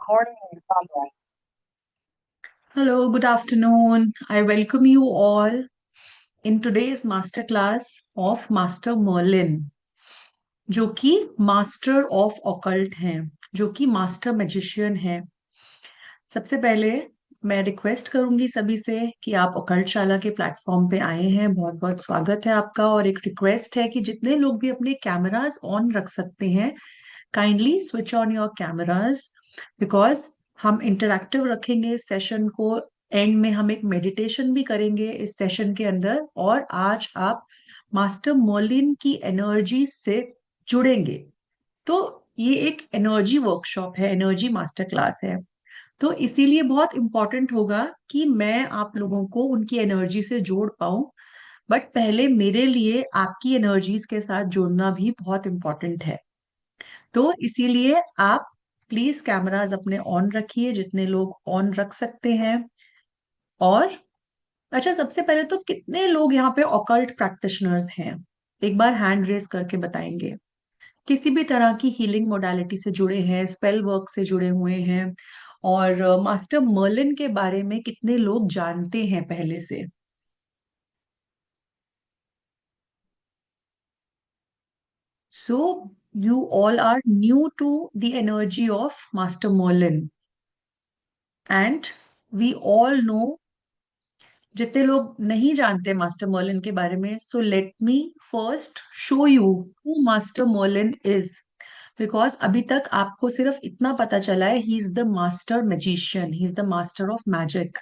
Recording in progress. Hello, good afternoon. I welcome you all in today's masterclass of Master Merlin, जो कि master of occult हैं, जो कि master magician हैं। सबसे पहले मैं रिक्वेस्ट करूंगी सभी से कि आप ऑकल्ट शाला के प्लेटफॉर्म पे आए हैं। बहुत बहुत स्वागत है आपका। और एक रिक्वेस्ट है कि जितने लोग भी अपने कैमरास ऑन रख सकते हैं, kindly switch on your cameras, because हम इंटरैक्टिव रखेंगे इस सेशन को। एंड में हम एक मेडिटेशन भी करेंगे इस सेशन के अंदर, और आज आप मास्टर मोलिन की एनर्जी से जुड़ेंगे। तो ये एक एनर्जी वर्कशॉप है, एनर्जी मास्टर क्लास है। तो इसीलिए बहुत इंपॉर्टेंट होगा कि मैं आप लोगों को उनकी एनर्जी से जोड़ पाऊं। बट पहले मेरे लिए आपकी एनर्जीज के साथ जुड़ना भी बहुत इंपॉर्टेंट है। तो इसीलिए आप प्लीज कैमरास अपने ऑन रखिए, जितने लोग ऑन रख सकते हैं। और अच्छा, सबसे पहले तो कितने लोग यहाँ पे ऑकल्ट प्रैक्टिशनर्स हैं, एक बार हैंड रेज करके बताएंगे। किसी भी तरह की हीलिंग मोडालिटी से जुड़े हैं, स्पेल वर्क से जुड़े हुए हैं, और मास्टर मर्लिन के बारे में कितने लोग जानते हैं पहले से। So you all are new to the energy of master Merlin, and we all know. जितने लोग नहीं जानते मास्टर मर्लिन के बारे में, so let me first show you who master Merlin is. Because अभी तक आपको सिर्फ इतना पता चला है, he is the master magician, he is the master of magic.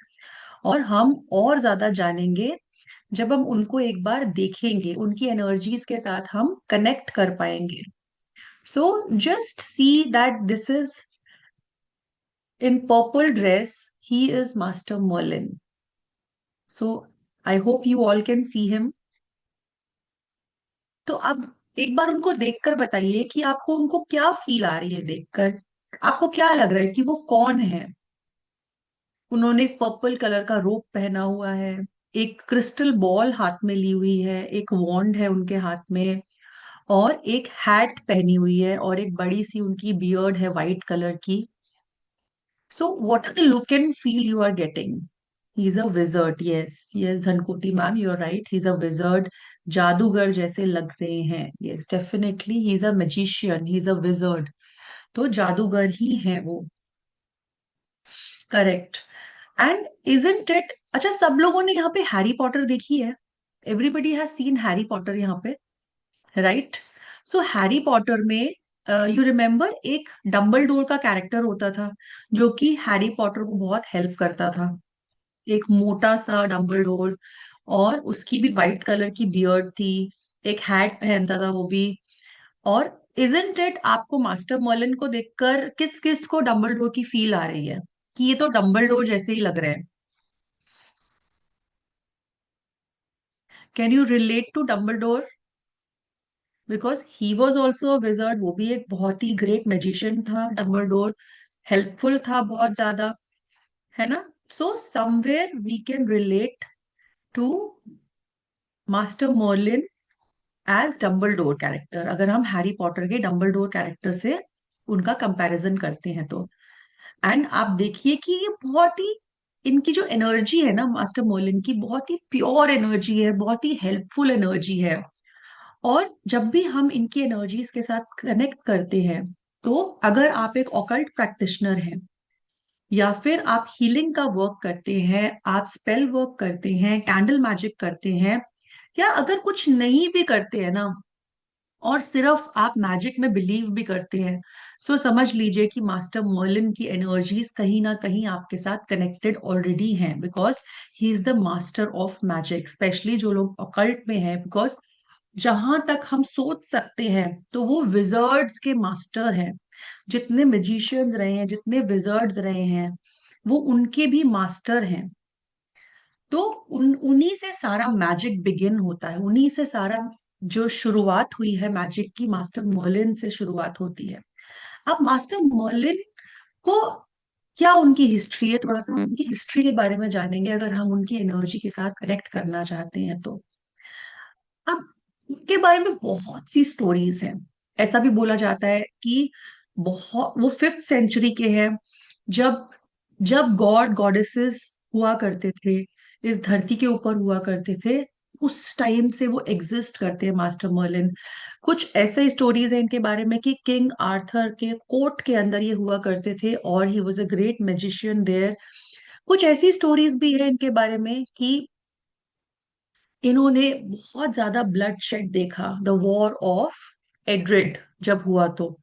और हम और ज्यादा जानेंगे जब हम उनको एक बार देखेंगे, उनकी एनर्जीज के साथ हम कनेक्ट कर पाएंगे। So just see that this is in purple dress, he is master Merlin. So I hope you all can see him. तो अब एक बार उनको देखकर बताइए कि आपको उनको क्या फील आ रही है देखकर। आपको क्या लग रहा है कि वो कौन है। उन्होंने एक पर्पल कलर का रोब पहना हुआ है, एक क्रिस्टल बॉल हाथ में ली हुई है, एक वॉन्ड है उनके हाथ में, और एक हैट पहनी हुई है, और एक बड़ी सी उनकी बियर्ड है वाइट कलर की। So what is the look and feel you are getting. He is a wizard, yes yes Dhankuti ma'am, you are right, he is a wizard. जादूगर जैसे लग रहे हैं, yes definitely he is a magician, he is a wizard. तो जादूगर ही है वो, correct. And isn't it, अच्छा सब लोगों ने यहाँ पे हैरी पॉटर देखी है? Everybody has seen Harry Potter यहाँ पे, राइट? सो हैरी पॉटर में यू रिमेम्बर एक डम्बल डोर का कैरेक्टर होता था, जो कि हैरी पॉटर को बहुत हेल्प करता था। एक मोटा सा डम्बल डोर, और उसकी भी वाइट कलर की बियर्ड थी, एक हैट पहनता था वो भी। और इजंट इट, आपको मास्टर मर्लिन को देखकर किस किस को डम्बल डोर की फील आ रही है कि ये तो डम्बल डोर जैसे ही लग रहे हैं? Can you relate to Dumbledore? Because he was also a wizard, वो भी एक बहुत ही ग्रेट मैजिशियन था। डम्बल डोर हेल्पफुल था बहुत ज्यादा, है ना? So somewhere we can relate to master Merlin as Dumbledore character, अगर हम हैरी पॉटर के डम्बल डोर कैरेक्टर से उनका कंपैरिजन करते हैं तो। एंड आप देखिए कि ये बहुत ही, इनकी जो एनर्जी है ना मास्टर मोलिन की, बहुत ही प्योर एनर्जी है, बहुत ही हेल्पफुल एनर्जी है। और जब भी हम इनकी एनर्जीज के साथ कनेक्ट करते हैं, तो अगर आप एक ऑकल्ट प्रैक्टिशनर हैं, या फिर आप हीलिंग का वर्क करते हैं, आप स्पेल वर्क करते हैं, कैंडल मैजिक करते हैं, या अगर कुछ नहीं भी करते हैं ना, और सिर्फ आप मैजिक में बिलीव भी करते हैं, सो समझ लीजिए कि मास्टर मर्लिन की एनर्जीज कहीं ना कहीं आपके साथ कनेक्टेड ऑलरेडी हैं, because he is the master of magic. Specially जो लोग ऑकल्ट में हैं, बिकॉज जहां तक हम सोच सकते हैं तो वो विजर्ड्स के मास्टर हैं। जितने मैजिशियंस रहे हैं, जितने विजर्ड्स रहे हैं, वो उनके भी मास्टर हैं। तो उन्हीं से सारा मैजिक बिगिन होता है, उन्हीं से सारा जो शुरुआत हुई है मैजिक की, मास्टर मर्लिन से शुरुआत होती है। अब मास्टर मर्लिन को क्या उनकी हिस्ट्री है, थोड़ा सा उनकी हिस्ट्री के बारे में जानेंगे, अगर हम उनकी एनर्जी के साथ कनेक्ट करना चाहते हैं तो। अब उनके बारे में बहुत सी स्टोरीज हैं। ऐसा भी बोला जाता है कि बहुत वो 5th सेंचुरी के हैं, जब जब गॉड गॉडेसेस हुआ करते थे, इस धरती के ऊपर हुआ करते थे, उस टाइम से वो एग्जिस्ट करते हैं मास्टर मर्लिन। कुछ ऐसे स्टोरीज हैं इनके बारे में कि किंग आर्थर के कोर्ट के अंदर ये हुआ करते थे और he was a great magician there. कुछ ऐसी स्टोरीज भी है इनके बारे में कि इन्होंने बहुत ज्यादा ब्लड शेड देखा, द वॉर ऑफ एड्रिड जब हुआ तो,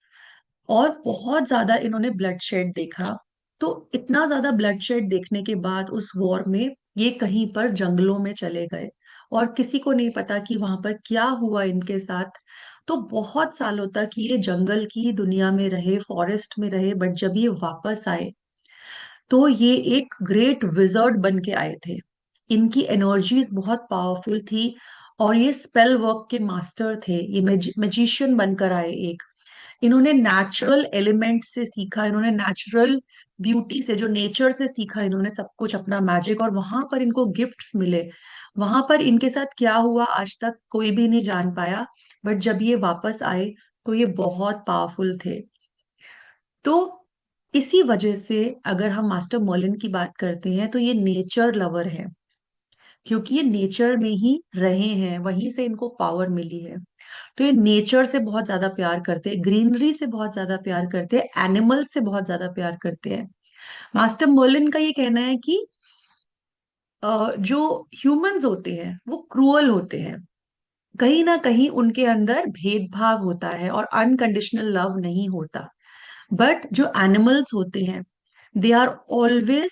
और बहुत ज्यादा इन्होंने ब्लड शेड देखा। तो इतना ज्यादा ब्लड शेड देखने के बाद उस वॉर में ये कहीं पर जंगलों में चले गए और किसी को नहीं पता कि वहां पर क्या हुआ इनके साथ। तो बहुत सालों तक ये जंगल की दुनिया में रहे, फॉरेस्ट में रहे, बट जब ये वापस आए तो ये एक ग्रेट विजर्ड बन के आए थे। इनकी एनर्जीज बहुत पावरफुल थी और ये स्पेल वर्क के मास्टर थे, ये मैजिशियन बनकर आए एक। इन्होंने नेचुरल एलिमेंट से सीखा, इन्होंने नेचुरल ब्यूटी से, जो नेचर से सीखा इन्होंने सब कुछ, अपना मैजिक, और वहां पर इनको गिफ्ट्स मिले। वहां पर इनके साथ क्या हुआ आज तक कोई भी नहीं जान पाया, बट जब ये वापस आए तो ये बहुत पावरफुल थे। तो इसी वजह से अगर हम मास्टर मर्लिन की बात करते हैं तो ये नेचर लवर है, क्योंकि ये नेचर में ही रहे हैं, वहीं से इनको पावर मिली है। तो ये नेचर से बहुत ज्यादा प्यार करते हैं, ग्रीनरी से बहुत ज्यादा प्यार करते हैं, एनिमल से बहुत ज्यादा प्यार करते हैं। मास्टर मर्लिन का ये कहना है कि जो ह्यूमंस होते हैं वो क्रूअल होते हैं, कहीं ना कहीं उनके अंदर भेदभाव होता है और अनकंडीशनल लव नहीं होता। बट जो एनिमल्स होते हैं, they are always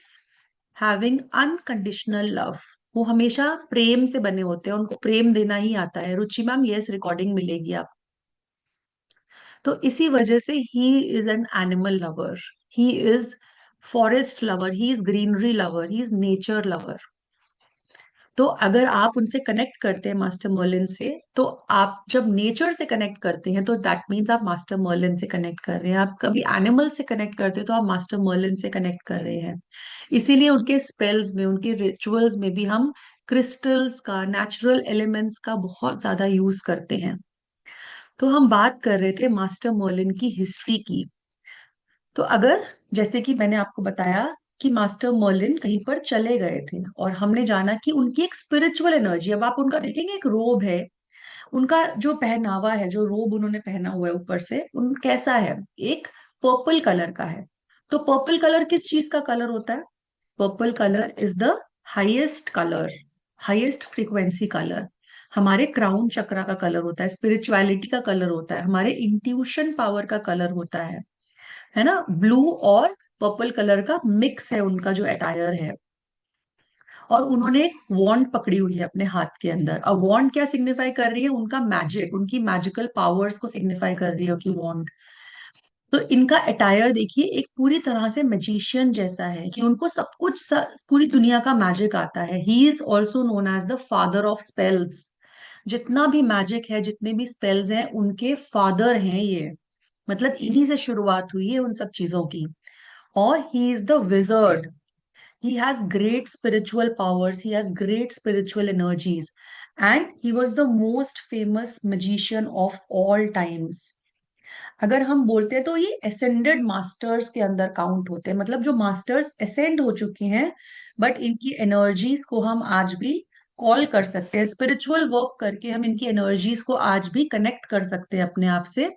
having unconditional love. वो हमेशा प्रेम से बने होते हैं, उनको प्रेम देना ही आता है। रुचि मैम, यस, रिकॉर्डिंग मिलेगी आप। तो इसी वजह से he is an animal lover, he is forest lover, he is greenery lover, he is nature lover. तो अगर आप उनसे कनेक्ट करते हैं मास्टर मर्लिन से, तो आप जब नेचर से कनेक्ट करते हैं तो दैट मीन्स आप मास्टर मर्लिन से कनेक्ट कर रहे हैं। आप कभी एनिमल से कनेक्ट करते हैं तो आप मास्टर मर्लिन से कनेक्ट कर रहे हैं। इसीलिए उनके स्पेल्स में, उनके रिचुअल्स में भी हम क्रिस्टल्स का, नेचुरल एलिमेंट्स का बहुत ज्यादा यूज करते हैं। तो हम बात कर रहे थे मास्टर मर्लिन की हिस्ट्री की। तो अगर, जैसे कि मैंने आपको बताया कि मास्टर मर्लिन कहीं पर चले गए थे और हमने जाना कि उनकी एक स्पिरिचुअल एनर्जी, अब आप उनका देखेंगे एक रोब है, उनका जो पहनावा है, जो रोब उन्होंने पहना हुआ है ऊपर से, उन कैसा है, एक पर्पल कलर का है। तो पर्पल कलर किस चीज का कलर होता है? Purple colour is the highest colour, highest frequency colour, हमारे क्राउन चक्रा का कलर होता है, स्पिरिचुअलिटी का कलर होता है, हमारे इंट्यूशन पावर का कलर होता है ना। ब्लू और पर्पल कलर का मिक्स है उनका जो अटायर है। और उन्होंने एक वॉन्ड पकड़ी हुई है अपने हाथ के अंदर। अब वॉन्ड क्या सिग्निफाई कर रही है? उनका मैजिक, उनकी मैजिकल पावर्स को सिग्निफाई कर रही है कि वॉन्ड। तो इनका अटायर देखिए, एक पूरी तरह से मैजिशियन जैसा है कि उनको सब कुछ पूरी दुनिया का मैजिक आता है। He is also known as the father of spells. जितना भी मैजिक है, जितने भी स्पेल्स हैं, उनके फादर हैं ये। मतलब इन्हीं से शुरुआत हुई है उन सब चीजों की। और ही is the wizard, he has great spiritual powers, he has great spiritual energies, and he was the most famous magician of all times। अगर हम बोलते हैं तो ये असेंडेड मास्टर्स के अंदर काउंट होते हैं, मतलब जो मास्टर्स असेंड हो चुके हैं, बट इनकी एनर्जीज को हम आज भी कॉल कर सकते हैं, स्पिरिचुअल वर्क करके हम इनकी एनर्जीज को आज भी कनेक्ट कर सकते हैं अपने आप से।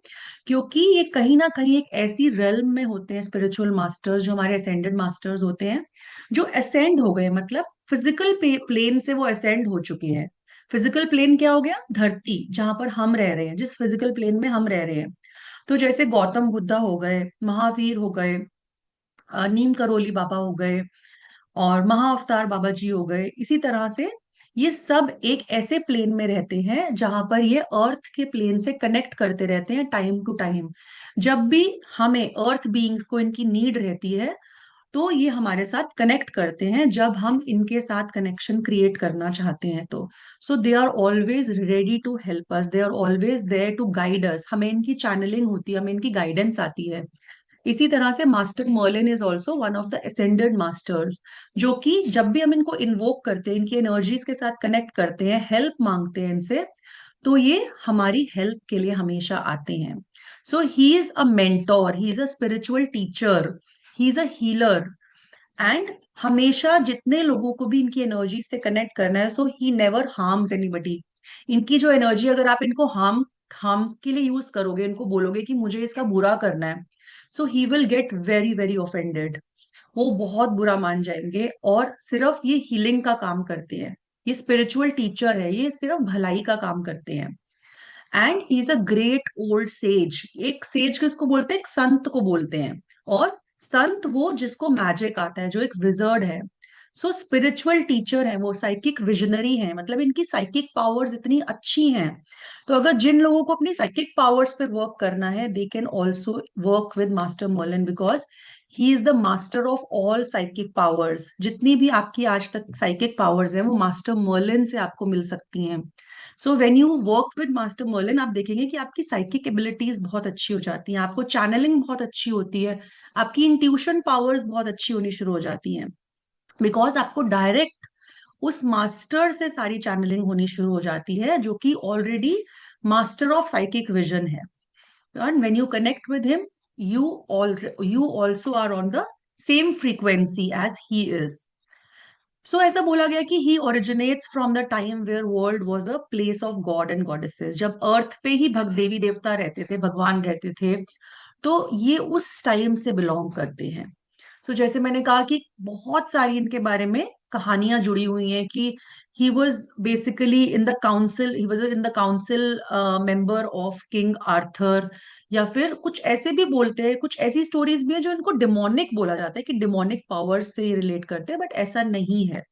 क्योंकि ये कहीं ना कहीं एक ऐसी रेल्म में होते हैं स्पिरिचुअल मास्टर्स, जो हमारे असेंडेड मास्टर्स होते हैं, जो असेंड हो गए, मतलब फिजिकल प्लेन से वो असेंड हो चुके हैं। फिजिकल प्लेन क्या हो गया? धरती, जहां पर हम रह रहे हैं, जिस फिजिकल प्लेन में हम रह रहे हैं। तो जैसे गौतम बुद्धा हो गए, महावीर हो गए, नीम करोली बाबा हो गए, और महाअवतार बाबा जी हो गए, इसी तरह से ये सब एक ऐसे प्लेन में रहते हैं जहां पर ये अर्थ के प्लेन से कनेक्ट करते रहते हैं टाइम टू टाइम। जब भी हमें अर्थ बीइंग्स को इनकी नीड रहती है, तो ये हमारे साथ कनेक्ट करते हैं, जब हम इनके साथ कनेक्शन क्रिएट करना चाहते हैं तो। So they are always ready to help us, they are always there to guide us. हमें इनकी चैनलिंग होती है, हमें इनकी गाइडेंस आती है। इसी तरह से master Merlin is also one of the ascended masters, जो कि जब भी हम इनको इन्वोक करते हैं, इनकी एनर्जीज के साथ कनेक्ट करते हैं, हेल्प मांगते हैं इनसे, तो ये हमारी हेल्प के लिए हमेशा आते हैं। So he is a mentor, he is a spiritual teacher, he is a healer, and हमेशा जितने लोगों को भी इनकी एनर्जी से कनेक्ट करना है, so he never harms anybody. इनकी जो एनर्जी, अगर आप इनको हार्म हार्म के लिए यूज करोगे, इनको बोलोगे कि मुझे इसका बुरा करना है, so he will get very very offended. वो बहुत बुरा मान जाएंगे, और सिर्फ ये हीलिंग का काम करते हैं। ये स्पिरिचुअल टीचर है, ये सिर्फ भलाई का काम करते हैं। And he is a great old says. एक सेज किसको बोलते हैं? एक संत को बोलते हैं। और संत वो जिसको मैजिक आता है, जो एक विजर्ड है। सो स्पिरिचुअल टीचर है वो, साइकिक विजनरी है, मतलब इनकी साइकिक पावर्स इतनी अच्छी हैं। तो अगर जिन लोगों को अपनी साइकिक पावर्स पे वर्क करना है, they can also work with master Merlin, because he is the master of all psychic powers. जितनी भी आपकी आज तक साइकिक पावर्स हैं, वो मास्टर मर्लिन से आपको मिल सकती हैं। So when you work with master Merlin, आप देखेंगे कि आपकी साइकिक एबिलिटीज बहुत अच्छी हो जाती हैं, आपको चैनलिंग बहुत अच्छी होती है, आपकी इंट्यूशन पावर्स बहुत अच्छी होनी शुरू हो जाती हैं। बिकॉज आपको डायरेक्ट उस मास्टर से सारी चैनलिंग होनी शुरू हो जाती है, जो कि already master of psychic vision है। And when you connect with him, you all you also are on the same frequency as he is. So ऐसा बोला गया कि he originates from the time where world was a place of god and goddesses. जब earth पे ही भग देवी देवता रहते थे, भगवान रहते थे, तो ये उस टाइम से बिलोंग करते हैं। तो जैसे मैंने कहा कि बहुत सारी इनके बारे में कहानियां जुड़ी हुई हैं कि he was basically in the council, he was in the council member of king Arthur. या फिर कुछ ऐसे भी बोलते हैं, कुछ ऐसी स्टोरीज भी है जो इनको डिमोनिक बोला जाता है, कि डिमोनिक पावर्स से रिलेट करते हैं, बट ऐसा नहीं है।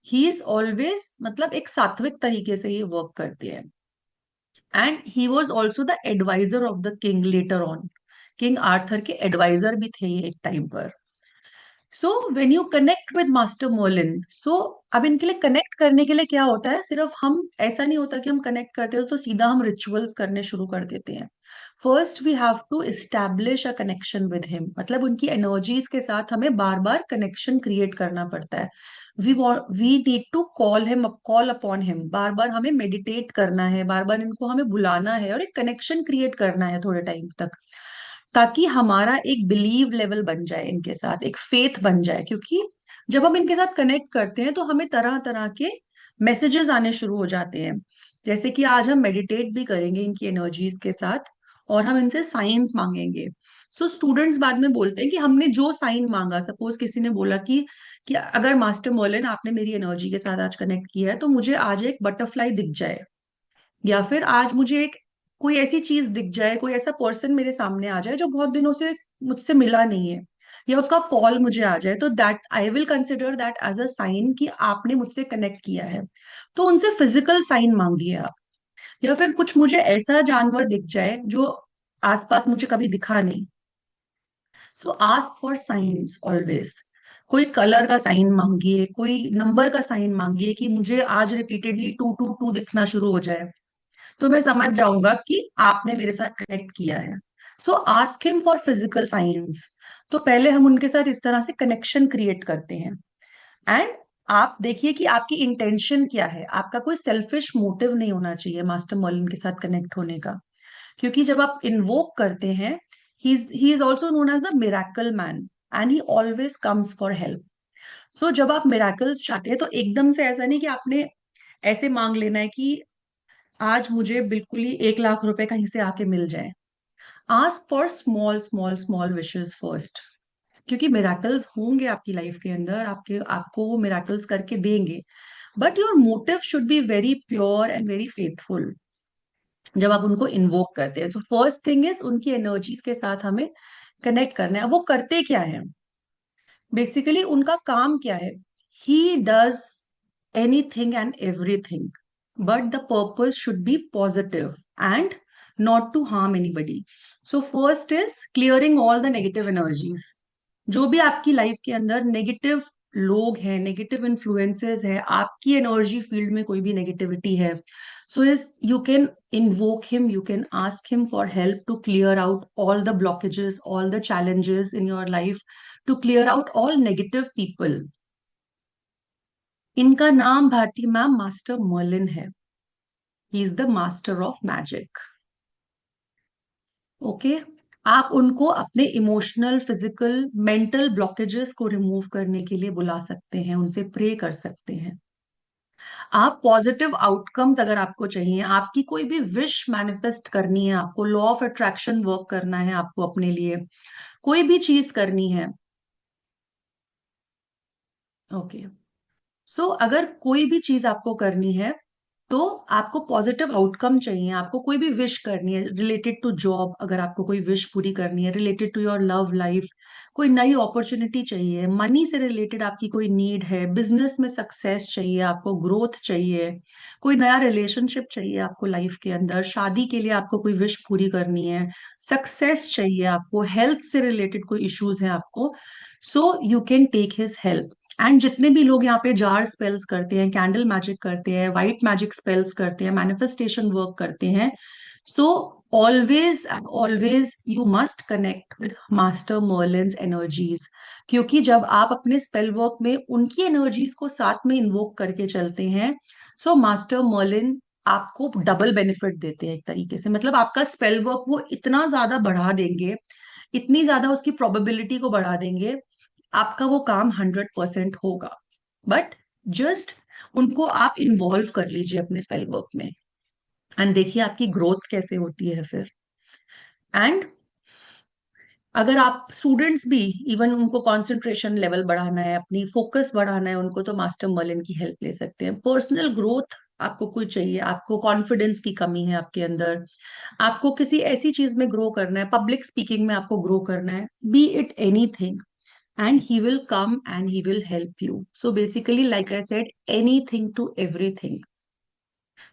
ही इज ऑलवेज, मतलब एक सात्विक तरीके से ये वर्क करते हैं। And he was also the advisor of the king later on. King Arthur के एडवाइजर भी थे ये एक टाइम पर। So when you connect with master Merlin, so अब इनके लिए कनेक्ट करने के लिए क्या होता है, सिर्फ हम, ऐसा नहीं होता कि हम कनेक्ट करते हो तो सीधा हम रिचुअल्स करने शुरू कर देते हैं। First we have to establish a connection with him, मतलब उनकी एनर्जीज के साथ हमें बार बार कनेक्शन क्रिएट करना पड़ता है। We need to call him, call upon him, बार बार हमें मेडिटेट करना है, बार बार इनको हमें बुलाना है, और एक कनेक्शन क्रिएट करना है थोड़े टाइम तक, ताकि हमारा एक बिलीव लेवल बन जाए इनके साथ, एक फेथ बन जाए। क्योंकि जब हम इनके साथ कनेक्ट करते हैं तो हमें तरह तरह के मैसेजेस आने शुरू हो जाते हैं। जैसे कि आज हम मेडिटेट भी करेंगे इनकी एनर्जीज के साथ, और हम इनसे साइंस मांगेंगे। सो स्टूडेंट्स बाद में बोलते हैं कि हमने जो साइन मांगा, सपोज किसी ने बोला कि अगर मास्टर मर्लिन आपने मेरी एनर्जी के साथ आज कनेक्ट किया है, तो मुझे आज एक बटरफ्लाई दिख जाए, या फिर आज मुझे एक कोई ऐसी चीज दिख जाए, कोई ऐसा पर्सन मेरे सामने आ जाए जो बहुत दिनों से मुझसे मिला नहीं है, या उसका कॉल मुझे आ जाए, तो that I will consider that as a sign कि आपने मुझसे कनेक्ट किया है। तो उनसे फिजिकल साइन मांगिए आप। या फिर कुछ मुझे ऐसा जानवर दिख जाए जो आसपास मुझे कभी दिखा नहीं, सो आस्क फॉर साइंस ऑलवेज। कोई कलर का साइन मांगिए, कोई नंबर का साइन मांगिए, कि मुझे आज रिपीटेडली 222 दिखना शुरू हो जाए, तो मैं समझ जाऊंगा कि आपने मेरे साथ कनेक्ट किया है। सो ask him for physical science. तो पहले हम उनके साथ इस तरह से कनेक्शन क्रिएट करते हैं। एंड आप देखिए कि आपकी इंटेंशन क्या है, आपका कोई सेल्फिश मोटिव नहीं होना चाहिए मास्टर मॉलिन के साथ कनेक्ट होने का। क्योंकि जब आप इन्वोक करते हैं, he is also known as the miracle man, and he always comes for help. So जब आप मिराकल्स चाहते हैं, तो एकदम से ऐसा नहीं कि आपने ऐसे मांग लेना है कि आज मुझे बिल्कुल ही 1 लाख रुपए कहीं से आके मिल जाए। Ask for small small small wishes first, क्योंकि मिराकल्स होंगे आपकी लाइफ के अंदर, आपको वो मिराकल्स करके देंगे, but your motive should be very pure and very faithful जब आप उनको इन्वोक करते हैं। तो फर्स्ट थिंग इज उनकी एनर्जीज के साथ हमें कनेक्ट करना है। अब वो करते क्या है, बेसिकली उनका काम क्या है? He does anything and everything, but the purpose should be positive and not to harm anybody. So first is clearing all the negative energies. जो भी आपकी लाइफ के अंदर नेगेटिव लोग हैं, नेगेटिव इन्फ्लुएंसेस है, आपकी एनर्जी फील्ड में कोई भी नेगेटिविटी है, so is you can invoke him, you can ask him for help to clear out all the blockages, all the challenges in your life, to clear out all negative people. इनका नाम Bharti ma'am master Merlin है। He is the master of magic. Okay. आप उनको अपने emotional, physical, mental blockages को remove करने के लिए बुला सकते हैं, उनसे प्रे कर सकते हैं। आप पॉजिटिव आउटकम्स अगर आपको चाहिए, आपकी कोई भी विश मैनिफेस्ट करनी है, आपको लॉ ऑफ अट्रैक्शन वर्क करना है, आपको अपने लिए कोई भी चीज करनी है। ओके। सो अगर कोई भी चीज आपको करनी है, तो आपको पॉजिटिव आउटकम चाहिए, आपको कोई भी विश करनी है रिलेटेड टू जॉब, अगर आपको कोई विश पूरी करनी है related to your love life, कोई नई अपॉर्चुनिटी चाहिए, मनी से रिलेटेड आपकी कोई नीड है, बिजनेस में सक्सेस चाहिए, आपको ग्रोथ चाहिए, कोई नया रिलेशनशिप चाहिए आपको लाइफ के अंदर, शादी के लिए आपको कोई विश पूरी करनी है, सक्सेस चाहिए आपको, हेल्थ से रिलेटेड कोई इश्यूज है आपको, so you can take his help. And जितने भी लोग यहाँ पे जार स्पेल्स करते हैं, कैंडल मैजिक करते हैं, वाइट मैजिक स्पेल्स करते हैं, मैनिफेस्टेशन वर्क करते हैं, so always always you must connect with master Merlin's energies. क्योंकि जब आप अपने स्पेल वर्क में उनकी एनर्जीज को साथ में इन्वोक करके चलते हैं, सो मास्टर मर्लिन आपको डबल बेनिफिट देते हैं एक तरीके से। मतलब आपका स्पेल वर्क वो इतना ज्यादा बढ़ा देंगे, इतनी ज्यादा उसकी प्रोबेबिलिटी को बढ़ा देंगे, आपका वो काम 100% होगा। बट जस्ट उनको आप इन्वॉल्व कर लीजिए अपने सेल वर्क में, एंड देखिए आपकी ग्रोथ कैसे होती है फिर। एंड अगर आप स्टूडेंट्स भी, इवन उनको कंसंट्रेशन लेवल बढ़ाना है, अपनी फोकस बढ़ाना है उनको, तो मास्टर मर्लिन की हेल्प ले सकते हैं। पर्सनल ग्रोथ आपको कोई चाहिए, आपको कॉन्फिडेंस की कमी है आपके अंदर, आपको किसी ऐसी चीज में ग्रो करना है, पब्लिक स्पीकिंग में आपको ग्रो करना है, B it anything, and he will come and he will help you. So basically, like I said, anything to everything.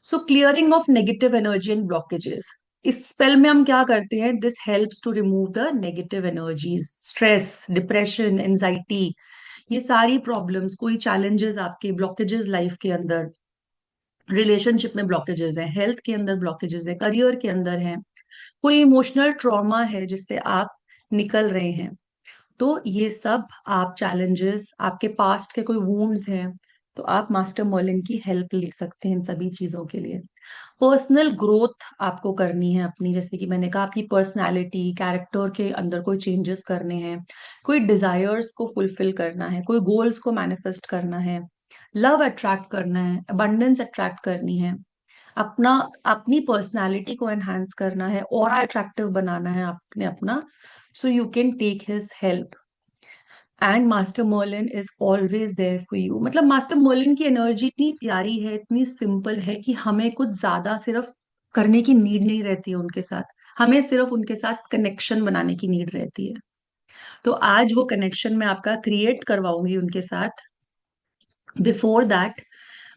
So clearing of negative energy and blockages. इस spell में हम क्या करते हैं, this helps to remove the negative energies, stress, depression, anxiety, ये सारी problems, कोई challenges आपके, ब्लॉकेजेस लाइफ के अंदर, रिलेशनशिप में ब्लॉकेजेस है, हेल्थ के अंदर ब्लॉकेजेस है, करियर के अंदर है, कोई इमोशनल ट्रॉमा है जिससे आप निकल रहे हैं, तो ये सब आप चैलेंजेस, आपके पास्ट के कोई वूंड्स हैं, तो आप मास्टर मर्लिन की हेल्प ले सकते हैं इन सभी चीजों के लिए। पर्सनल ग्रोथ आपको करनी है अपनी, जैसे कि मैंने कहा, आपकी पर्सनालिटी, कैरेक्टर के अंदर कोई चेंजेस करने हैं, कोई डिजायर्स को फुलफिल करना है, कोई गोल्स को मैनिफेस्ट करना है, लव अट्रैक्ट करना है, अबंडेंस अट्रैक्ट करनी है, अपना, अपनी पर्सनालिटी को एनहांस करना है और अट्रैक्टिव बनाना है आपने अपना, so you can take his help. And master Merlin is always there for you. मतलब मास्टर मर्लिन की एनर्जी इतनी प्यारी है, इतनी सिंपल है कि हमें कुछ ज्यादा सिर्फ करने की नीड नहीं रहती है उनके साथ, हमें सिर्फ उनके साथ कनेक्शन बनाने की नीड रहती है। तो आज वो कनेक्शन मैं आपका क्रिएट करवाऊंगी उनके साथ। बिफोर दैट,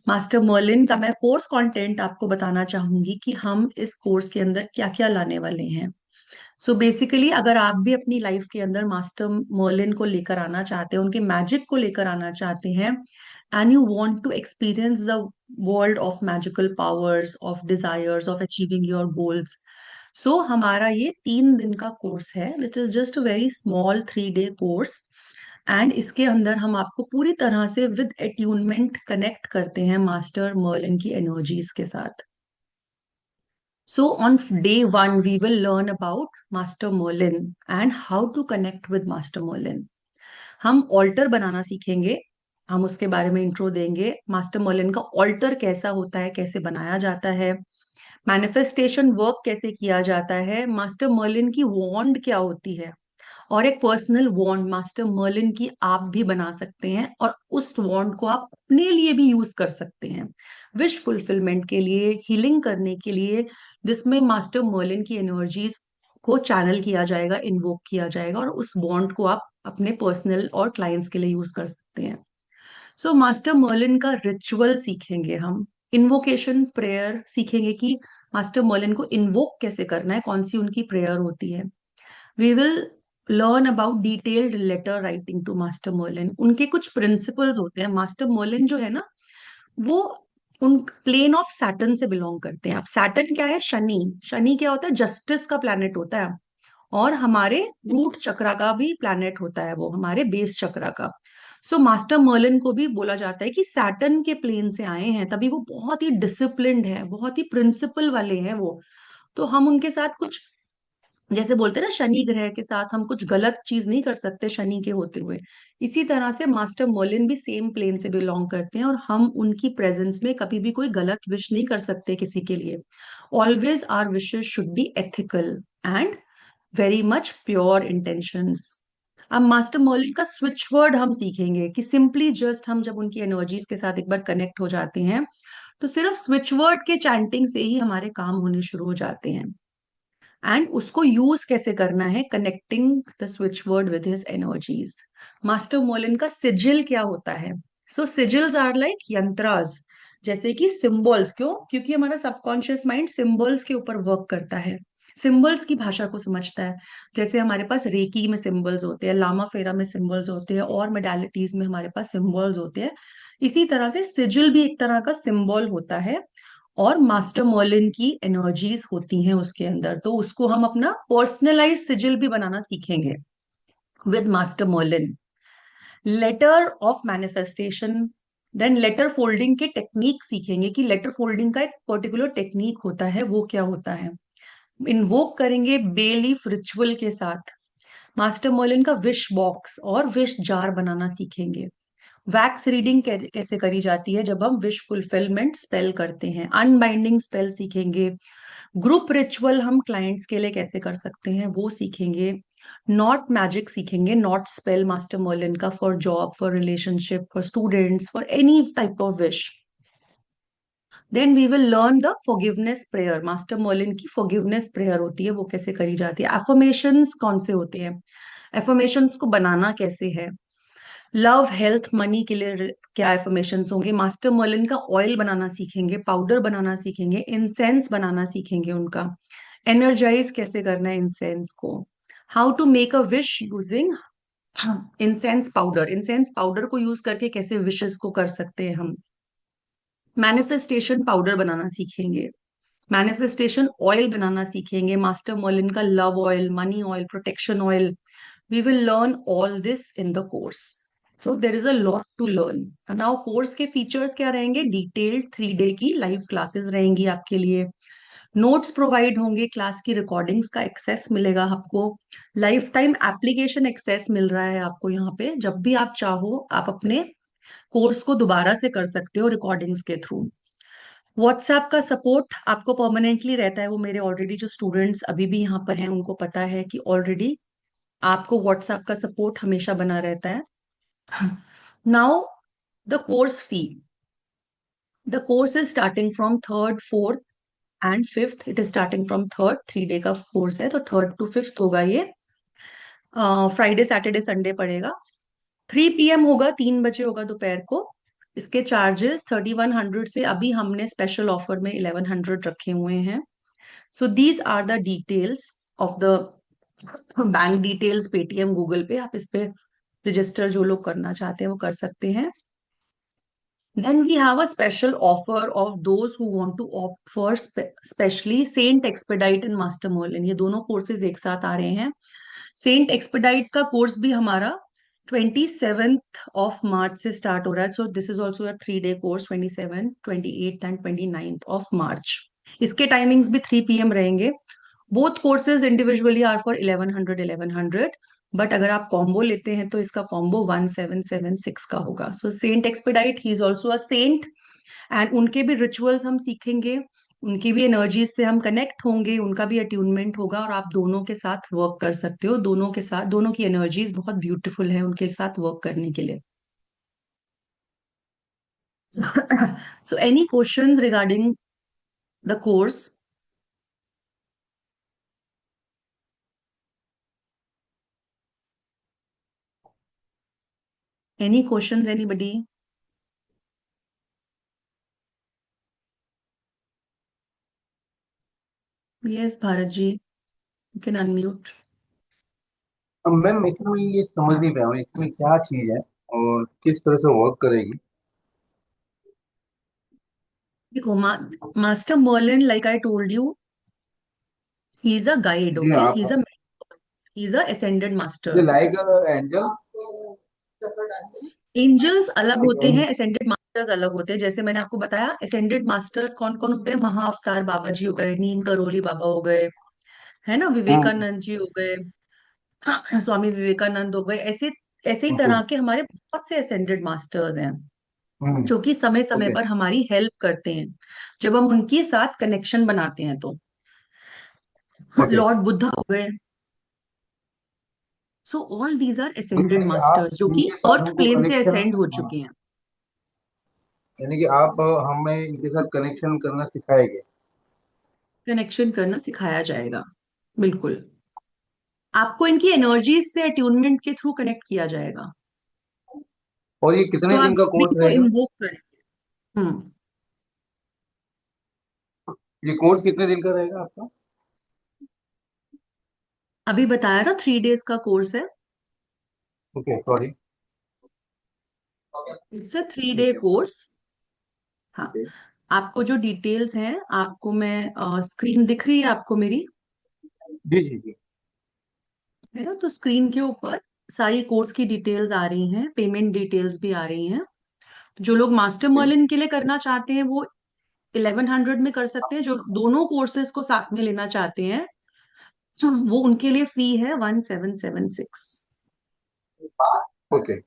मास्टर मर्लिन का मैं कोर्स कंटेंट आपको बताना चाहूंगी कि हम इस कोर्स के अंदर क्या क्या लाने वाले हैं। सो बेसिकली अगर आप भी अपनी लाइफ के अंदर मास्टर मर्लिन को लेकर आना चाहते हैं, उनके मैजिक को लेकर आना चाहते हैं, and you want to experience the world of magical powers, of desires, of achieving your goals, so हमारा ये 3 दिन का कोर्स है, which is just a very small 3 day course. And इसके अंदर हम आपको पूरी तरह से विद अट्यूनमेंट कनेक्ट करते हैं मास्टर मर्लिन की एनर्जीज के साथ। So on day one, we will learn about Master Merlin and how to connect with Master Merlin. हम ऑल्टर बनाना सीखेंगे, हम उसके बारे में इंट्रो देंगे, मास्टर मर्लिन का ऑल्टर कैसा होता है, कैसे बनाया जाता है, मैनिफेस्टेशन वर्क कैसे किया जाता है, मास्टर मर्लिन की वॉन्ड क्या होती है, और एक पर्सनल वॉन्ड मास्टर मर्लिन की आप भी बना सकते हैं, और उस वॉन्ड को आप अपने लिए भी यूज कर सकते हैं, विश फुलफिलमेंट के लिए, हीलिंग करने के लिए, जिसमें मास्टर मर्लिन की एनर्जीज को चैनल किया जाएगा, इन्वोक किया जाएगा, और उस बॉन्ड को आप अपने पर्सनल और क्लाइंट्स के लिए यूज कर सकते हैं। सो मास्टर मर्लिन का रिचुअल सीखेंगे हम, इन्वोकेशन प्रेयर सीखेंगे कि मास्टर मर्लिन को इन्वोक कैसे करना है, कौन सी उनकी प्रेयर होती है। We will learn about detailed letter writing to master Merlin. उनके कुछ प्रिंसिपल्स होते हैं, मास्टर मर्लिन जो है ना, वो उन प्लेन ऑफ सैटर्न से बिलोंग करते हैं। अब सैटर्न क्या है, शनि, शनि क्या होता है, जस्टिस का प्लैनेट होता है, और हमारे रूट चक्रा का भी प्लैनेट होता है, वो हमारे बेस चक्रा का। सो मास्टर मर्लिन को भी बोला जाता है कि सैटर्न के प्लेन से आए हैं, तभी वो बहुत ही डिसिप्लिन्ड है, बहुत ही प्रिंसिपल वाले हैं वो। तो हम उनके साथ कुछ जैसे बोलते हैं ना, शनि ग्रह के साथ हम कुछ गलत चीज नहीं कर सकते शनि के होते हुए। इसी तरह से मास्टर मोलिन भी सेम प्लेन से बिलोंग करते हैं, और हम उनकी प्रेजेंस में कभी भी कोई गलत विश नहीं कर सकते किसी के लिए। Always are wishes should be ethical and very much pure intentions. अब मास्टर मौलिक का स्विच वर्ड हम सीखेंगे कि सिंपली जस्ट हम जब उनकी एनर्जीज के साथ एक बार कनेक्ट हो जाते हैं, तो सिर्फ स्विच वर्ड के चैंटिंग से ही हमारे काम होने शुरू हो जाते हैं। एंड उसको यूज कैसे करना है, connecting the switch word with his energies. Master Merlin का सिजिल क्या होता है? सो सिजिल्स आर लाइक यंत्रास, जैसे कि सिंबल्स। क्यों? क्योंकि हमारा सबकॉन्शियस माइंड सिंबल्स के ऊपर वर्क करता है, सिंबल्स की भाषा को समझता है। जैसे हमारे पास रेकी में सिंबल्स होते हैं, लामा फेरा में सिंबल्स होते हैं, और मेडालिटीज में हमारे पास सिंबल्स होते हैं। इसी तरह से सिजिल भी एक तरह का सिंबल होता है, और मास्टर मर्लिन की एनर्जीज होती हैं उसके अंदर। तो उसको हम अपना पर्सनलाइज सिजिल भी बनाना सीखेंगे with master Merlin. Letter of manifestation, then letter folding के टेक्निक सीखेंगे कि लेटर फोल्डिंग का एक पर्टिकुलर टेक्निक होता है, वो क्या होता है। इन्वोक करेंगे बेलीफ रिचुअल के साथ। मास्टर मर्लिन का विश बॉक्स और विश जार बनाना सीखेंगे। वैक्स रीडिंग कैसे करी जाती है जब हम विश फुलफिलमेंट स्पेल करते हैं। अनबाइंडिंग स्पेल सीखेंगे। ग्रुप रिचुअल हम क्लाइंट्स के लिए कैसे कर सकते हैं वो सीखेंगे। नॉट मैजिक सीखेंगे, नॉट स्पेल मास्टर मर्लिन का for job, for relationship, for students, for any type of wish. Then we will learn the forgiveness prayer. Master Merlin की फॉरगिवनेस प्रेयर होती है, वो कैसे करी जाती है। एफर्मेशंस कौन से होते हैं, एफर्मेशंस को बनाना कैसे है। लव हेल्थ मनी के लिए क्या एफर्मेशंस होंगे। मास्टर मर्लिन का ऑयल बनाना सीखेंगे, पाउडर बनाना सीखेंगे, इंसेंस बनाना सीखेंगे उनका। एनर्जाइज कैसे करना है इंसेंस को। How to make a wish using incense powder, incense powder को यूज करके कैसे विशेस को कर सकते हैं हम। मैनिफेस्टेशन पाउडर बनाना सीखेंगे। मैनिफेस्टेशन ऑयल बनाना सीखेंगे, मास्टर मर्लिन का love oil, money oil, protection oil. We will learn all this in the course. So there is a lot to learn. Now course के फीचर्स क्या रहेंगे? डिटेल्ड 3 डे की live classes रहेंगी आपके लिए। नोट्स प्रोवाइड होंगे, class की recordings का एक्सेस मिलेगा आपको। लाइफ टाइम एप्लीकेशन एक्सेस मिल रहा है आपको यहाँ पे। जब भी आप चाहो आप अपने कोर्स को दोबारा से कर सकते हो रिकॉर्डिंग्स के थ्रू। व्हाट्सएप का सपोर्ट आपको परमानेंटली रहता है, वो मेरे ऑलरेडी जो स्टूडेंट्स अभी भी यहाँ पर हैं उनको पता है कि ऑलरेडी आपको व्हाट्सएप का सपोर्ट हमेशा बना रहता है। Now the course fee, the course is starting from third, fourth and fifth. It is starting from third, 3 day का कोर्स है, तो थर्ड टू फिफ्थ होगा ये। फ्राइडे सैटरडे संडे पड़ेगा। 3 PM होगा, 3 बजे होगा दोपहर को। इसके चार्जेस 3100 से अभी हमने स्पेशल ऑफर में 1100 रखे हुए हैं। So these are the details of the bank details, Paytm, Google Pay. आप इस पे रजिस्टर जो लोग करना चाहते हैं वो कर सकते हैं। Then we have a special offer of those who want to opt for specially Saint Expedite and Master Merlin। ये दोनों कोर्सेज एक साथ आ रहे हैं। सेंट एक्सपेडाइट का कोर्स भी हमारा 27 मार्च से स्टार्ट हो रहा है। So this is also a 3 day course, 27, 28 and 29 इसके टाइमिंग्स भी 3 PM रहेंगे। Both courses individually are for 1100 but अगर आप कॉम्बो लेते हैं तो इसका कॉम्बो 1776 का होगा। So saint expedite, he is also a saint, and उनके भी रिचुअल्स हम सीखेंगे, उनकी भी एनर्जीज से हम कनेक्ट होंगे, उनका भी अट्यूनमेंट होगा, और आप दोनों के साथ वर्क कर सकते हो। दोनों के साथ, दोनों की एनर्जीज बहुत ब्यूटीफुल है उनके साथ वर्क करने के लिए। So any questions regarding the course? Any questions anybody? Yes Bharat ji, you can unmute. अब मैम इसमें ये समझ नहीं पाया हूँ इसमें क्या चीज है और किस तरह से वर्क करेगी। देखो, master Merlin, like I told you, he is a guide, जी ओके, आप, ही इज अ असेंडेड ये मास्टर। Like angel. एंजल्स अलग होते हैं, असेंडेड मास्टर्स अलग होते हैं। जैसे मैंने आपको बताया, असेंडेड मास्टर्स कौन कौन होते हैं? महाअवतार बाबा जी हो गए, नीम करोली बाबा हो गए, है ना, हम्म। विवेकानंद जी हो गए, स्वामी विवेकानंद हो गए, ऐसे ऐसे ही ओके। तरह के हमारे बहुत से असेंडेड मास्टर्स हैं हम्म। जो कि समय समय ओके। पर हमारी हेल्प करते हैं जब हम उनके साथ कनेक्शन बनाते हैं तो। ओके। लॉर्ड बुद्धा हो गए। So all these are ascended यानी कि आप मास्टर्स जो कि इनके साथ अर्थ हमको प्लेन से कनेक्शन, असेंड हो हाँ, चुके हैं। यानी कि आप हमें इनके साथ कनेक्शन करना सिखाएंगे। कनेक्शन करना सिखाया जाएगा, बिल्कुल। आपको इनकी एनर्जीज से अट्यूनमेंट के थ्रू कनेक्ट किया जाएगा। और ये तो कितने आप दिन का जब भी कोर्स इनको रहेगा? इन्वोक करें। हम्म। ये कोर्स कितने दिन का रहेगा आपका? अभी बताया ना, 3 डेज का कोर्स है। Okay, sorry. It's a 3 day ठीक है। कोर्स। हाँ। ओके। आपको जो डिटेल्स हैं, आपको मैं स्क्रीन दिख रही है आपको मेरी, जी जी जी। है ना? तो स्क्रीन के ऊपर सारी कोर्स की डिटेल्स आ रही हैं, पेमेंट डिटेल्स भी आ रही हैं। जो लोग मास्टर ओके। मॉर्निंग के लिए करना चाहते हैं वो 1100 में कर सकते हैं। जो दोनों कोर्सेज को साथ में लेना चाहते हैं वो उनके लिए फी है 1776। ओके।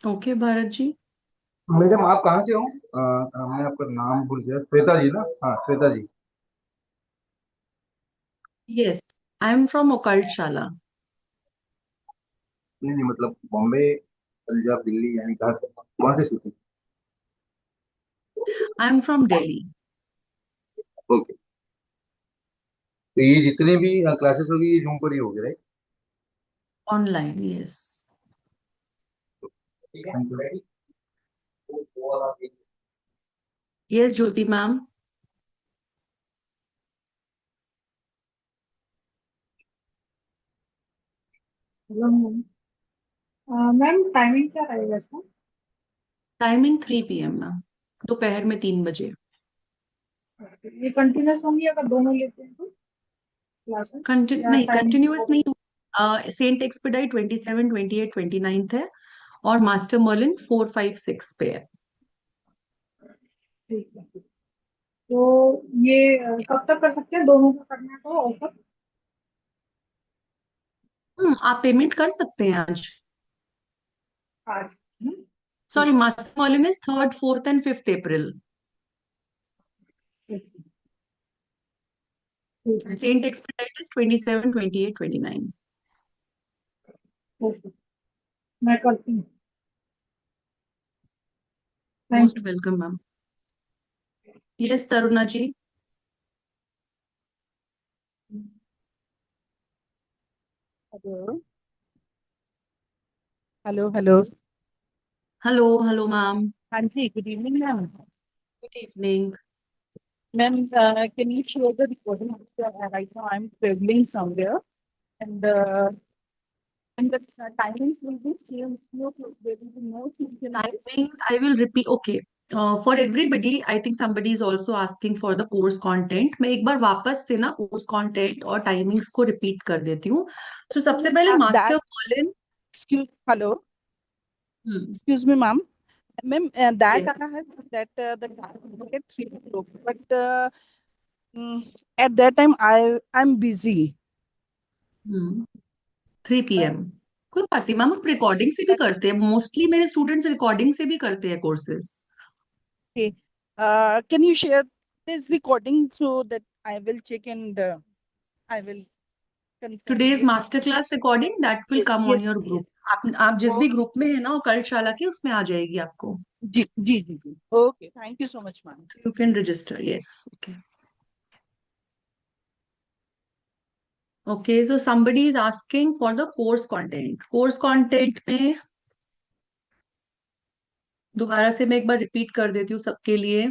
ओके भारत जी। मैडम आप कहाँ से हो? मैं आपका नाम भूल गया, श्वेता जी ना? हाँ, Shweta ji. Yes, I am from Occultshala. नहीं नहीं, मतलब बॉम्बे, पंजाब, दिल्ली, यानी कहाँ से, कौन सी city? I am from Delhi. Okay. तो ये जितने भी क्लासेस होगी ये जूम पर ही होगी, right? Online, yes. Thank you. Yes Jyoti ma'am. Hello ma'am. Ma'am timing क्या रहेगा इसका? टाइमिंग 3 PM मैम, दोपहर में 3 बजे। ये कंटिन्यूस होंगी अगर दोनों लेते हैं तो क्लासेस, या नहीं, टाइमिंग कंटिन्यूअस वो? नहीं। सेंट एक्सपेडाइट 27, 28, 29 है, और मास्टर मर्लिन 4, 5, 6 पे है। ठीक है। तो ये कब तक कर सकते हैं, दोनों का करना है तो ऑफर? आप पेमेंट कर सकते हैं आज। आज? सॉरी, ठीक है। मास्टर मर्लिन इज 3, 4 एंड 5 अप्रैल। ठीक है। ठीक है। Saint expedite is 27, 28, 29। ओके, मैं करती हूँ। Thank most you. Welcome ma'am. Yes Taruna ji. Hello hello hello. Hello hello ma'am. हाँ जी, good evening ma'am. Good evening. Ma'am, can you share the recording? Right now I am travelling somewhere, and and the timings will be changed. No, there will be no change in this. Timings, I will repeat. Okay. For everybody, I think somebody is also asking for the course content. मैं एक बार वापस से ना course content और timings को repeat कर देती हूँ। तो सबसे पहले That master Colin. hello, hmm. excuse me, ma'am. Ma'am, that yes. I have that the class will be at 3 o'clock, but at that time I'm busy. Hmm. 3 PM। कोई बात नहीं मैम, आप रिकॉर्डिंग से भी करते हैं, मोस्टली मेरे students recording से भी करते हैं courses. Okay. Can you share this recording so that I will check and I will confirm today's you? Master class recording that will Yes, come on yes, your group. yes. आप जिस भी Okay. Group में है ना, वो कल्टशाला के, उसमें आ जाएगी आपको। जी जी जी जी। Okay. Thank you so much, ma'am. You can register, yes. Okay. Okay, so somebody is asking for the course content. Course content में दोबारा से मैं एक बार रिपीट कर देती हूँ सबके लिए।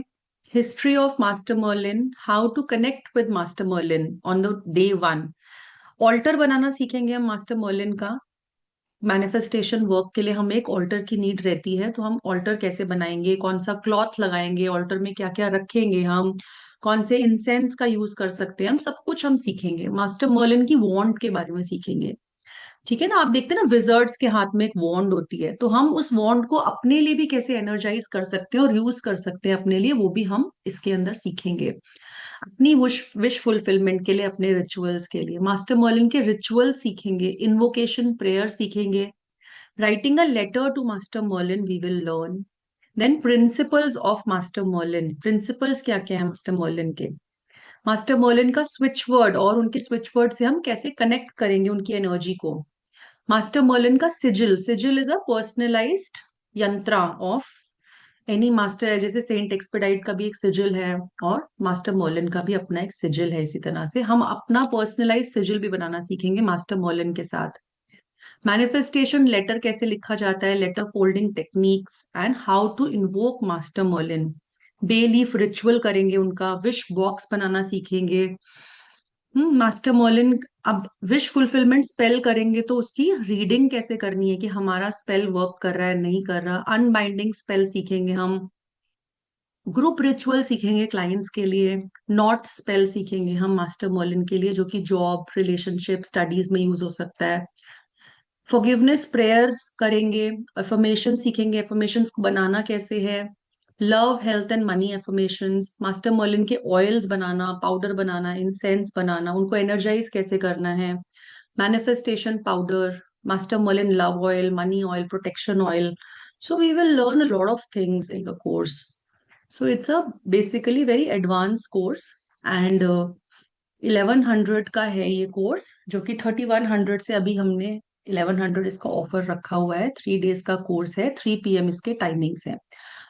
History of master Merlin, how to connect with master Merlin on the day 1। Altar बनाना सीखेंगे हम मास्टर मर्लिन का। मैनिफेस्टेशन वर्क के लिए हमें एक ऑल्टर की नीड रहती है, तो हम ऑल्टर कैसे बनाएंगे, कौन सा क्लॉथ लगाएंगे, ऑल्टर में क्या क्या रखेंगे हम, कौन से इंसेंस का यूज कर सकते हैं, हम सब कुछ हम सीखेंगे। मास्टर मर्लिन की वॉन्ट के बारे में सीखेंगे। ठीक है ना। आप देखते हैं ना विजर्ड्स के हाथ में एक वॉन्ड होती है, तो हम उस वॉन्ड को अपने लिए भी कैसे एनर्जाइज कर सकते हैं और यूज कर सकते हैं अपने लिए, वो भी हम इसके अंदर सीखेंगे। अपनी विश विश फुलफिलमेंट के लिए, अपने रिचुअल्स के लिए मास्टर मर्लिन के रिचुअल सीखेंगे, इन्वोकेशन प्रेयर सीखेंगे, writing a letter to master Merlin we will learn. Then principles of master Merlin, principles क्या क्या है मास्टर मर्लिन के, मास्टर मर्लिन का स्विच वर्ड और उनके स्विच वर्ड से हम कैसे कनेक्ट करेंगे उनकी एनर्जी को, मास्टर मर्लिन का सिजिल, सिजिल इज अ पर्सनलाइज्ड यंत्रा ऑफ एनी मास्टर है, जैसे सेंट एक्सपेडाइट का भी एक सिजिल है और मास्टर मर्लिन का भी अपना एक सिजिल है। इसी तरह से हम अपना पर्सनलाइज सिजिल भी बनाना सीखेंगे मास्टर मर्लिन के साथ। मैनिफेस्टेशन लेटर कैसे लिखा जाता है, letter folding techniques and how to invoke master Merlin. Bay leaf ritual करेंगे उनका, विश बॉक्स बनाना सीखेंगे। मास्टर मर्लिन, अब विश फुलफिलमेंट स्पेल करेंगे तो उसकी रीडिंग कैसे करनी है कि हमारा स्पेल वर्क कर रहा है नहीं कर रहा, अनबाइंडिंग स्पेल सीखेंगे हम, ग्रुप रिचुअल सीखेंगे क्लाइंट्स के लिए, नॉट स्पेल सीखेंगे हम मास्टर मर्लिन के लिए जो कि जॉब, रिलेशनशिप, स्टडीज में यूज हो सकता है। फॉरगिवनेस प्रेयर करेंगे, एफर्मेशन सीखेंगे, एफर्मेशंस को बनाना कैसे है, love health and money affirmations, master Merlin के ऑयल्स बनाना, पाउडर बनाना, इंसेंस बनाना, उनको एनर्जाइज कैसे करना है, manifestation powder, master Merlin love oil, money oil, protection oil. So we will learn a lot of things in the course. So it's a basically very advanced course and 1100 का है ये course, जो कि 3100 से अभी हमने 1100 इसका ऑफर रखा हुआ है। 3 डेज का कोर्स है, 3 PM इसके टाइमिंग्स है।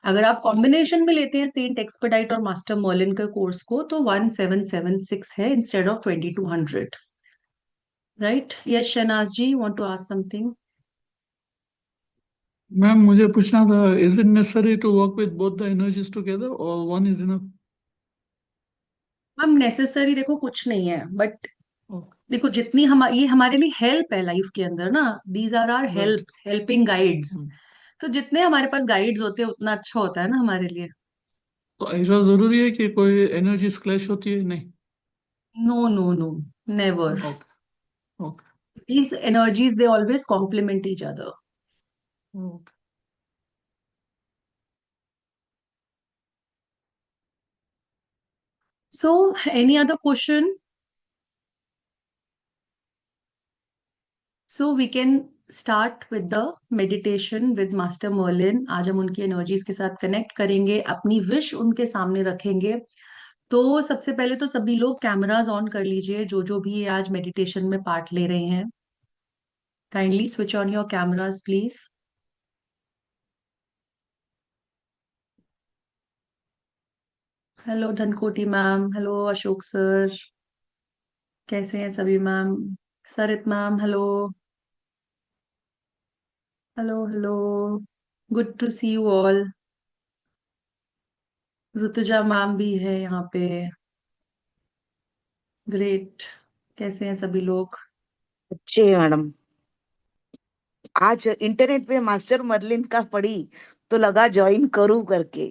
अगर आप कॉम्बिनेशन में लेते हैं सेंट एक्सपर्टाइट और मास्टर मर्लिन के कोर्स को तो 1776 है instead of 2200। Right? Yes Shahnaz ji, want to ask something? Ma'am मुझे पूछना था, is it necessary to work with both the energies together और वन इज इनफ? हम नेसेसरी देखो कुछ नहीं है, बट देखो जितनी हम, ये हमारे लिए हेल्प है लाइफ के अंदर ना, these are are right. Helps, helping guides. तो जितने हमारे पास गाइड्स होते हैं उतना अच्छा होता है ना हमारे लिए। तो ऐसा जरूरी है कि कोई एनर्जीज क्लैश होती है? नहीं। No no no, never. Okay. Okay. These energies, they always complement each other. Okay. So, any other question? So, we can start with the meditation with Master Merlin. आज हम उनकी एनर्जीज के साथ connect करेंगे, अपनी विश उनके सामने रखेंगे। तो सबसे पहले तो सभी लोग कैमराज ऑन कर लीजिए, जो जो भी आज मेडिटेशन में पार्ट ले रहे हैं। Kindly switch on your cameras please. Hello Dhankoti ma'am, hello Ashok sir, कैसे हैं सभी ma'am? Sarit ma'am, hello hello hello, good to see you all. Rituja ma'am भी है यहाँ पे, ग्रेट। कैसे हैं सभी लोग? अच्छे मैडम। आज इंटरनेट पे मास्टर मर्लिन का पढ़ी तो लगा ज्वाइन करूं करके।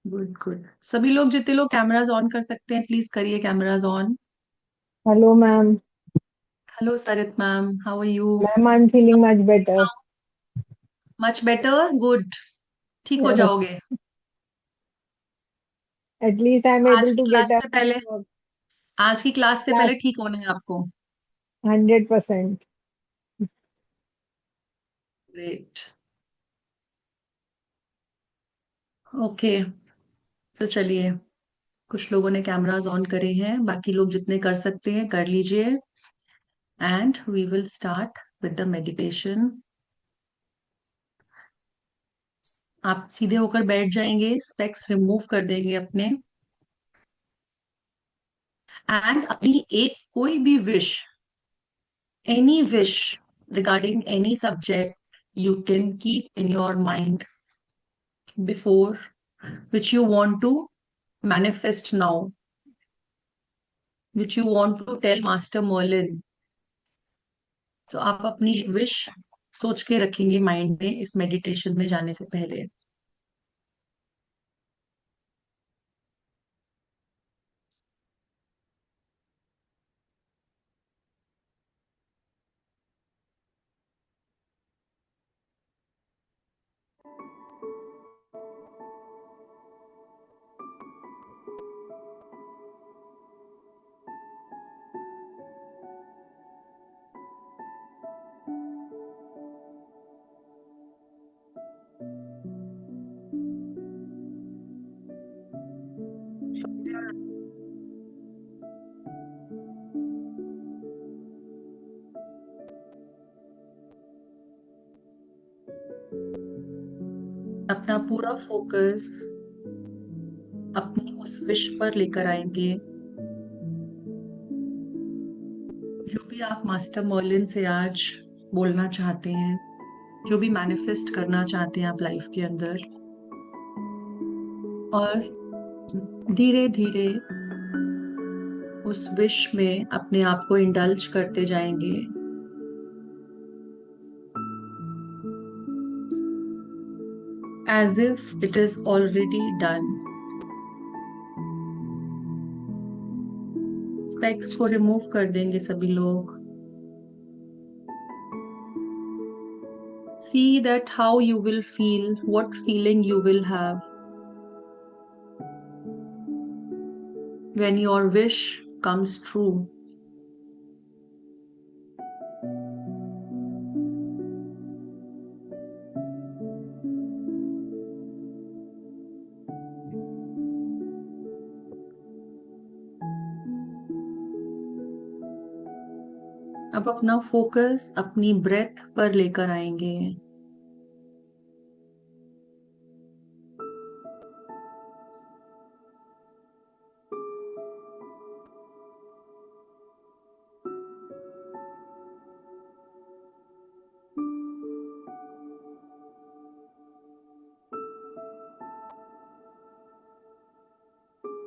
Good good. सभी लोग जितने लोग कैमराज ऑन कर सकते हैं प्लीज करिए cameras on. Hello, ma'am. Hello Sarit ma'am, how are you? Ma'am, I'm feeling much better. Much better, good. ठीक हो Yes. जाओगे। At least I'm आज able की to क्लास get up से and पहले, work. आज की क्लास से Class पहले ठीक होना है आपको। 100%. ग्रेट। ओके, तो चलिए, कुछ लोगों ने कैमराज ऑन करे हैं, बाकी लोग जितने कर सकते हैं कर लीजिए। And we will start with the meditation. आप सीधे होकर बैठ जाएंगे, स्पेक्स रिमूव कर देंगे अपने, एंड अपनी एक कोई भी wish, any wish regarding any subject, you can keep in your mind before, which you want to manifest now, which you want to tell Master Merlin. So आप अपनी विश सोच के रखेंगे माइंड में इस मेडिटेशन में जाने से पहले। अपना पूरा फोकस अपनी उस विश पर लेकर आएंगे जो भी आप मास्टर मर्लिन से आज बोलना चाहते हैं, जो भी मैनिफेस्ट करना चाहते हैं आप लाइफ के अंदर। और धीरे धीरे उस विश में अपने आप को इंडल्ज करते जाएंगे। As if it is already done. Specs को रिमूव कर देंगे सभी लोग। See that how you will feel, what feeling you will have when your wish comes true. अब अपना फोकस अपनी ब्रेथ पर लेकर आएंगे।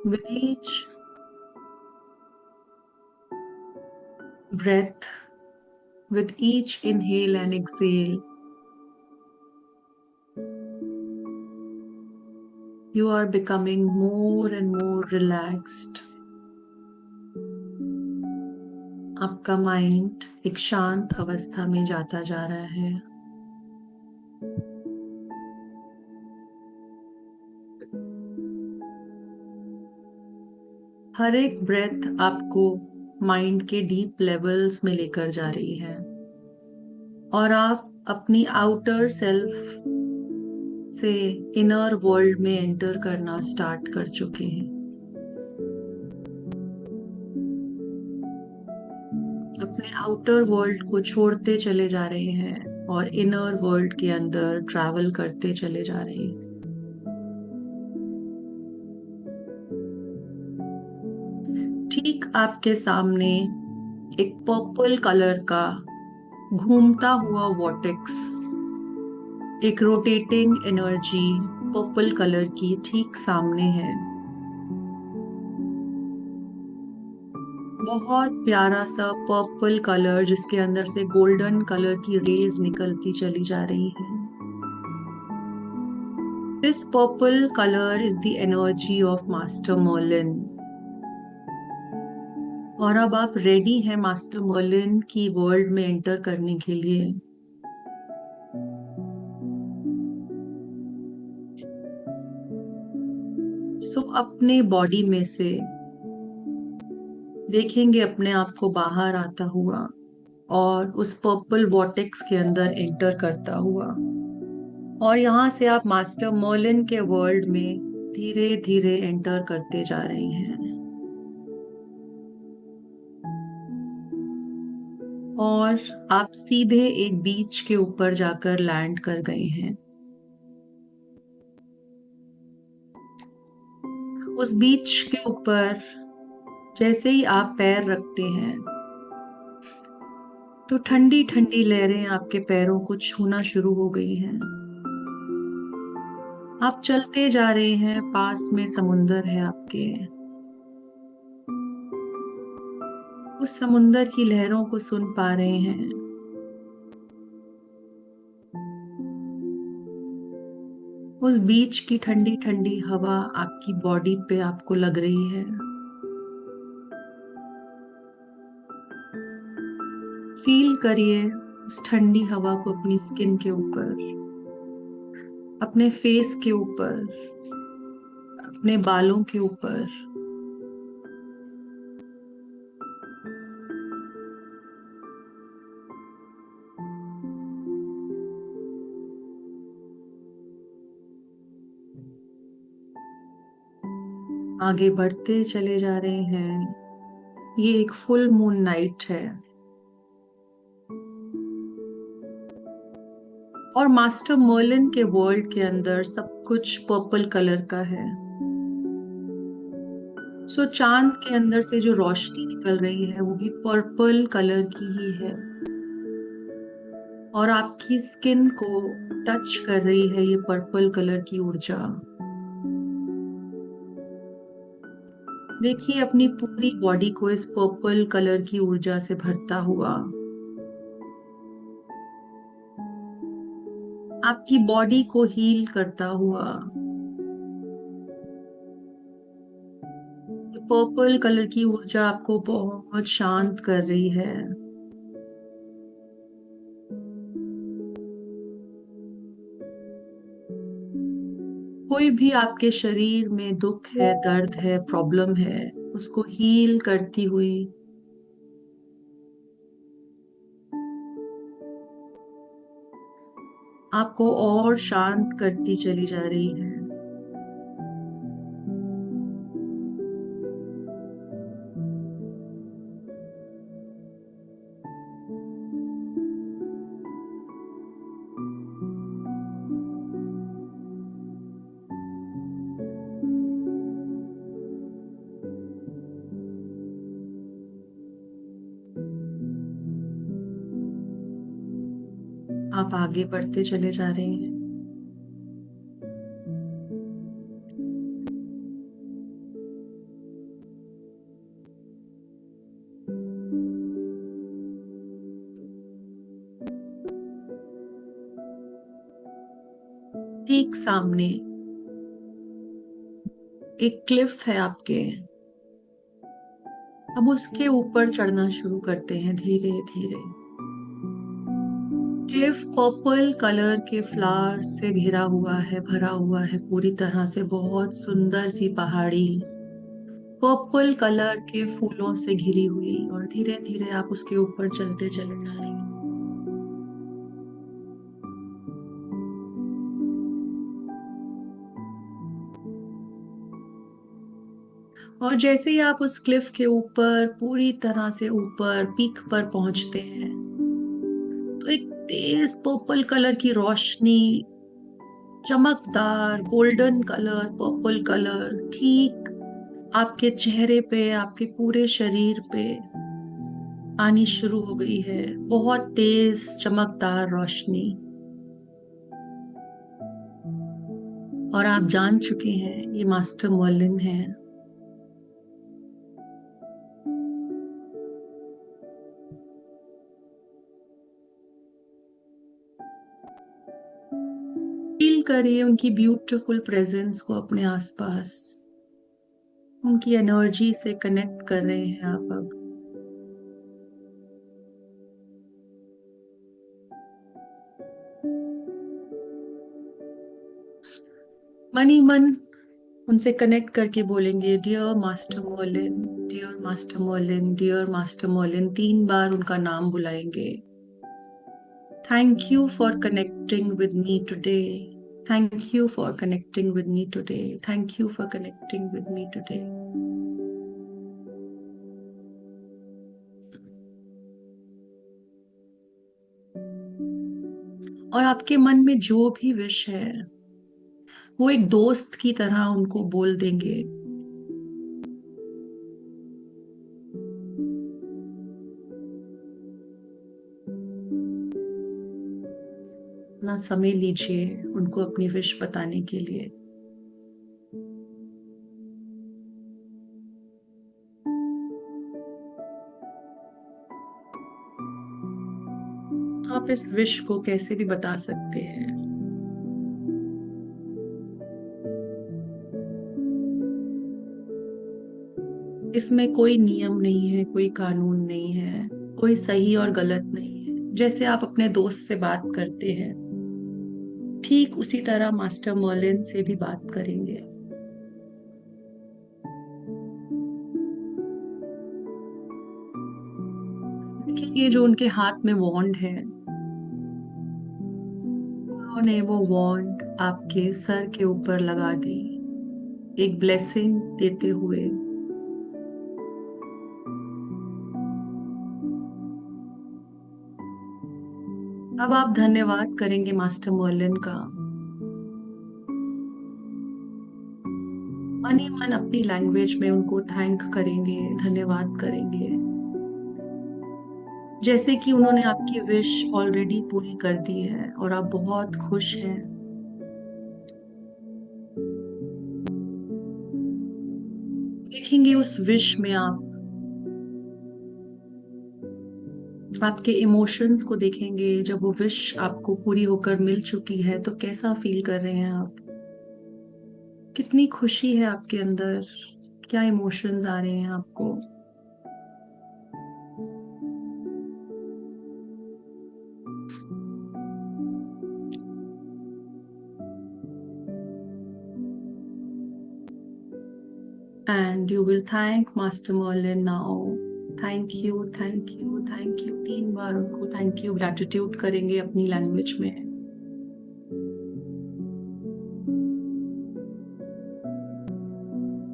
With each breath, with each inhale and exhale, you are becoming more and more relaxed. आपका mind एक शांत अवस्था में जाता जा रहा है। हर एक ब्रेथ आपको माइंड के डीप लेवल्स में लेकर जा रही है और आप अपनी आउटर सेल्फ से इनर वर्ल्ड में एंटर करना स्टार्ट कर चुके हैं। अपने आउटर वर्ल्ड को छोड़ते चले जा रहे हैं और इनर वर्ल्ड के अंदर ट्रैवल करते चले जा रहे हैं। ठीक आपके सामने एक पर्पल कलर का घूमता हुआ वॉर्टेक्स, एक रोटेटिंग एनर्जी पर्पल कलर की ठीक सामने है। बहुत प्यारा सा पर्पल कलर जिसके अंदर से गोल्डन कलर की रेज निकलती चली जा रही है। This purple colour is the energy of master Merlin. और अब आप रेडी हैं मास्टर मर्लिन की वर्ल्ड में एंटर करने के लिए। सो अपने बॉडी में से देखेंगे अपने आप को बाहर आता हुआ और उस पर्पल वॉर्टेक्स के अंदर एंटर करता हुआ, और यहाँ से आप मास्टर मर्लिन के वर्ल्ड में धीरे धीरे एंटर करते जा रहे हैं। और आप सीधे एक बीच के ऊपर जाकर लैंड कर गए हैं। उस बीच के ऊपर जैसे ही आप पैर रखते हैं तो ठंडी ठंडी लहरें आपके पैरों को छूना शुरू हो गई हैं। आप चलते जा रहे हैं, पास में समुंदर है आपके। उस समुंदर की लहरों को सुन पा रहे हैं। उस बीच की ठंडी ठंडी हवा आपकी बॉडी पे आपको लग रही है। फील करिए उस ठंडी हवा को अपनी स्किन के ऊपर, अपने फेस के ऊपर, अपने बालों के ऊपर। आगे बढ़ते चले जा रहे हैं। ये एक फुल मून नाइट है और मास्टर मर्लिन के वर्ल्ड के अंदर सब कुछ पर्पल कलर का है। सो चांद के अंदर से जो रोशनी निकल रही है वो भी पर्पल कलर की ही है, और आपकी स्किन को टच कर रही है ये पर्पल कलर की ऊर्जा। देखिए अपनी पूरी बॉडी को इस पर्पल कलर की ऊर्जा से भरता हुआ, आपकी बॉडी को हील करता हुआ। पर्पल कलर की ऊर्जा आपको बहुत शांत कर रही है। कोई भी आपके शरीर में दुख है, दर्द है, प्रॉब्लम है, उसको हील करती हुई आपको और शांत करती चली जा रही है। आप आगे बढ़ते चले जा रहे हैं। ठीक सामने एक क्लिफ है आपके। अब उसके ऊपर चढ़ना शुरू करते हैं धीरे धीरे। क्लिफ पर्पल कलर के फ्लावर से घिरा हुआ है, भरा हुआ है पूरी तरह से। बहुत सुंदर सी पहाड़ी पर्पल कलर के फूलों से घिरी हुई, और धीरे धीरे आप उसके ऊपर चलते चले जा रहे हैं। और जैसे ही आप उस क्लिफ के ऊपर पूरी तरह से ऊपर पीक पर पहुंचते हैं, तो एक तेज पर्पल कलर की रोशनी, चमकदार गोल्डन कलर, पर्पल कलर ठीक आपके चेहरे पे, आपके पूरे शरीर पे आनी शुरू हो गई है। बहुत तेज चमकदार रोशनी। और आप जान चुके हैं ये मास्टर मर्लिन है। फील करिए उनकी ब्यूटीफुल प्रेजेंस को अपने आसपास। उनकी एनर्जी से कनेक्ट कर रहे हैं आप अब। मन ही मन उनसे कनेक्ट करके बोलेंगे, dear master Merlin, dear master Merlin, dear master Merlin. 3 बार उनका नाम बुलाएंगे। Thank you for connecting with me today. Thank you for connecting with me today. Thank you for connecting with me today. और आपके मन में जो भी विश है वो एक दोस्त की तरह उनको बोल देंगे। अपना समय लीजिए उनको अपनी विश बताने के लिए। आप इस विश को कैसे भी बता सकते हैं। इसमें कोई नियम नहीं है, कोई कानून नहीं है, कोई सही और गलत नहीं है। जैसे आप अपने दोस्त से बात करते हैं, ठीक उसी तरह मास्टर मर्लिन से भी बात करेंगे। देखिए जो उनके हाथ में वॉन्ड है, उन्होंने वो वॉन्ड आपके सर के ऊपर लगा दी, एक ब्लेसिंग देते हुए। अब आप धन्यवाद करेंगे मास्टर मर्लिन का। मन ही मन अपनी लैंग्वेज में उनको थैंक करेंगे, धन्यवाद करेंगे, जैसे कि उन्होंने आपकी विश ऑलरेडी पूरी कर दी है और आप बहुत खुश हैं। देखेंगे उस विश में आप आपके इमोशंस को देखेंगे। जब वो विश आपको पूरी होकर मिल चुकी है तो कैसा फील कर रहे हैं आप, कितनी खुशी है आपके अंदर, क्या इमोशंस आ रहे हैं आपको। And you will thank Master Merlin now. Thank you, thank you, thank you, 3 बार उनको थैंक यू ग्रेटिट्यूड करेंगे अपनी लैंग्वेज में।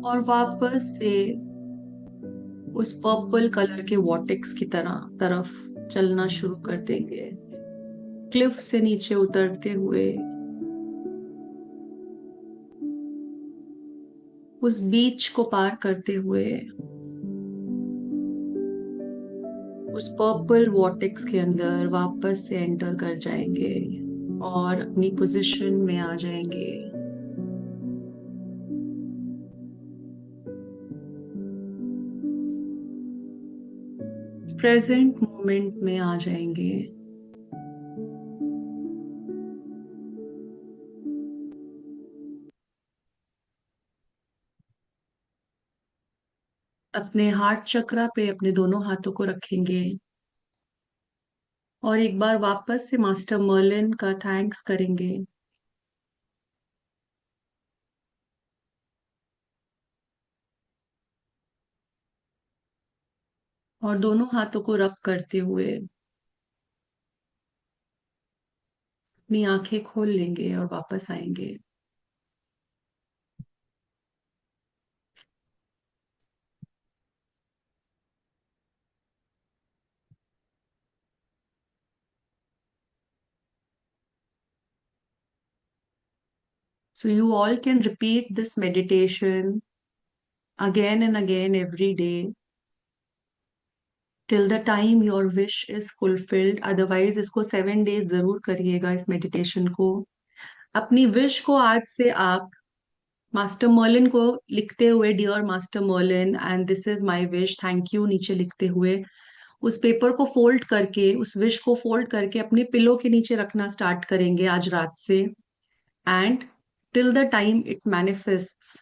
और वापस से उस पर्पल कलर के वॉटेक्स की तरफ चलना शुरू कर देंगे, क्लिफ से नीचे उतरते हुए उस बीच को पार करते हुए उस पर्पल वॉटेक्स के अंदर वापस से एंटर कर जाएंगे और अपनी पोजीशन में आ जाएंगे। प्रेजेंट मोमेंट में आ जाएंगे। अपने हार्ट चक्रा पे अपने दोनों हाथों को रखेंगे और एक बार वापस से मास्टर मर्लिन का थैंक्स करेंगे। और दोनों हाथों को रब करते हुए अपनी आंखें खोल लेंगे और वापस आएंगे। So you all can repeat this meditation again and again every day till the time your wish is fulfilled. Otherwise इसको 7 days जरूर करिएगा इस मेडिटेशन को। अपनी विश को आज से आप मास्टर मर्लिन को लिखते हुए, dear master Merlin and this is my wish, thank you नीचे लिखते हुए उस पेपर को फोल्ड करके, उस विश को फोल्ड करके अपने पिलो के नीचे रखना स्टार्ट करेंगे आज रात से। And till the time it manifests,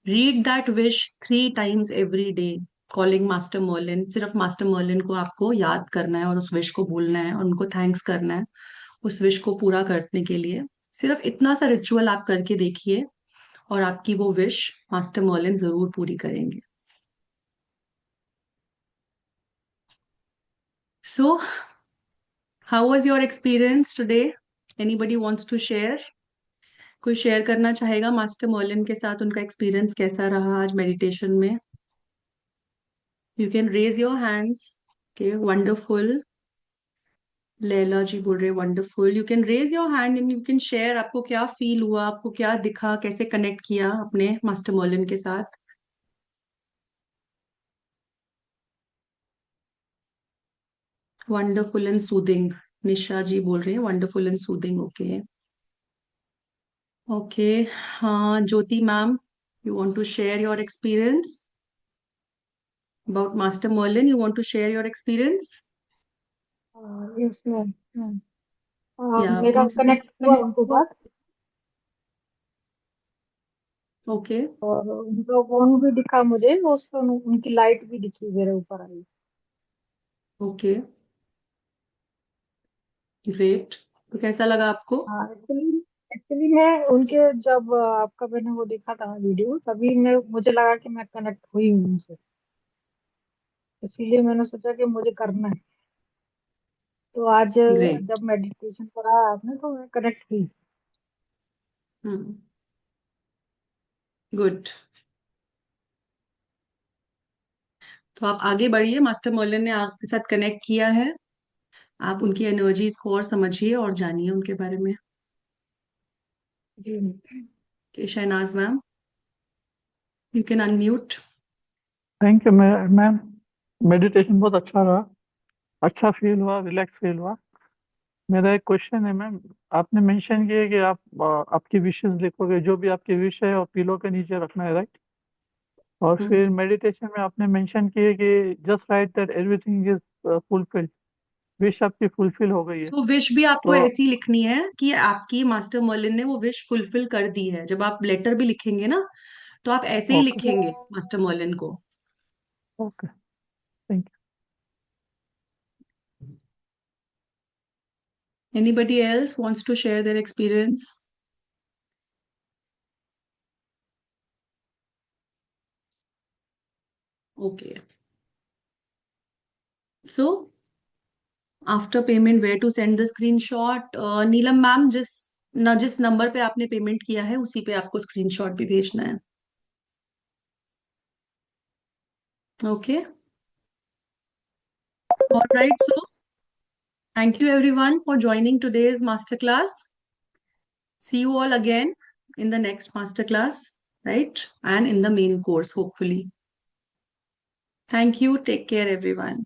read that wish 3 times every day calling master Merlin. सिर्फ मास्टर मर्लिन को आपको याद करना है और उस विश को भूलना है और उनको थैंक्स करना है उस विश को पूरा करने के लिए। सिर्फ इतना सा रिचुअल आप करके देखिए और आपकी वो विश मास्टर मर्लिन जरूर पूरी करेंगे। So how was your experience today? Anybody wants to share? कोई शेयर करना चाहेगा मास्टर मर्लिन के साथ उनका एक्सपीरियंस कैसा रहा आज मेडिटेशन में? You can raise your hands. Okay, wonderful. Laila ji बोल रहे wonderful. You can raise your hand and you can share आपको क्या फील हुआ, आपको क्या दिखा, कैसे कनेक्ट किया अपने मास्टर मर्लिन के साथ। Wonderful and soothing, Nisha ji बोल रहे हैं wonderful and soothing. Okay okay. हाँ Jyoti ma'am, you want to share your experience about master Merlin? You want to share your experience? Yes ma'am. या मेरा प्लीज। कनेक्ट हुआ उनके साथ ओके और उनका फोन भी दिखा मुझे, उनकी लाइट भी दिखी मेरे ऊपर आई। Okay, great. तो कैसा लगा आपको? हाँ एक्चुअली एक्चुअली मैं उनके जब आपका मैंने वो देखा था वीडियो, तभी मैं मुझे लगा कि मैं कनेक्ट हुई हूँ उनसे, इसीलिए मैंने सोचा कि मुझे करना है। तो आज ग्रेट। जब मेडिटेशन कराया आपने तो मैं कनेक्ट हुई। हम्म, गुड। तो आप आगे बढ़िए, मास्टर मर्लिन ने आपके साथ कनेक्ट किया है। आप उनकी एनर्जीज को और समझिए और जानिए उनके बारे में। जी Okay, Shahnaz ma'am, you can unmute. Thank you ma'am. Meditation बहुत अच्छा रहा, अच्छा फील हुआ, रिलैक्स फील हुआ। मेरा एक क्वेश्चन है मैम, आपने मेंशन किया कि आप आपकी विशेस लिखोगे, जो भी आपकी विश है और पिलो के नीचे रखना है, राइट? और फिर मेडिटेशन में आपने मेंशन किया कि just right that everything is fulfilled, wish आपकी फुलफिल हो गई है। तो विश भी आपको तो ऐसी लिखनी है कि आपकी मास्टर मर्लिन ने वो विश फुलफिल कर दी है। जब आप लेटर भी लिखेंगे ना, तो आप ऐसे ही ओके लिखेंगे मास्टर मर्लिन को। Okay, thank Anybody else wants to share their experience? Okay. So, after payment, where to send the screenshot? Neelam ma'am, जिस नंबर पे आपने पेमेंट किया है उसी पे आपको स्क्रीनशॉट भी भेजना है। Okay. All right. So, thank you everyone for joining today's masterclass. See you all again in the next masterclass, right? And in the main course, hopefully. Thank you. Take care, everyone.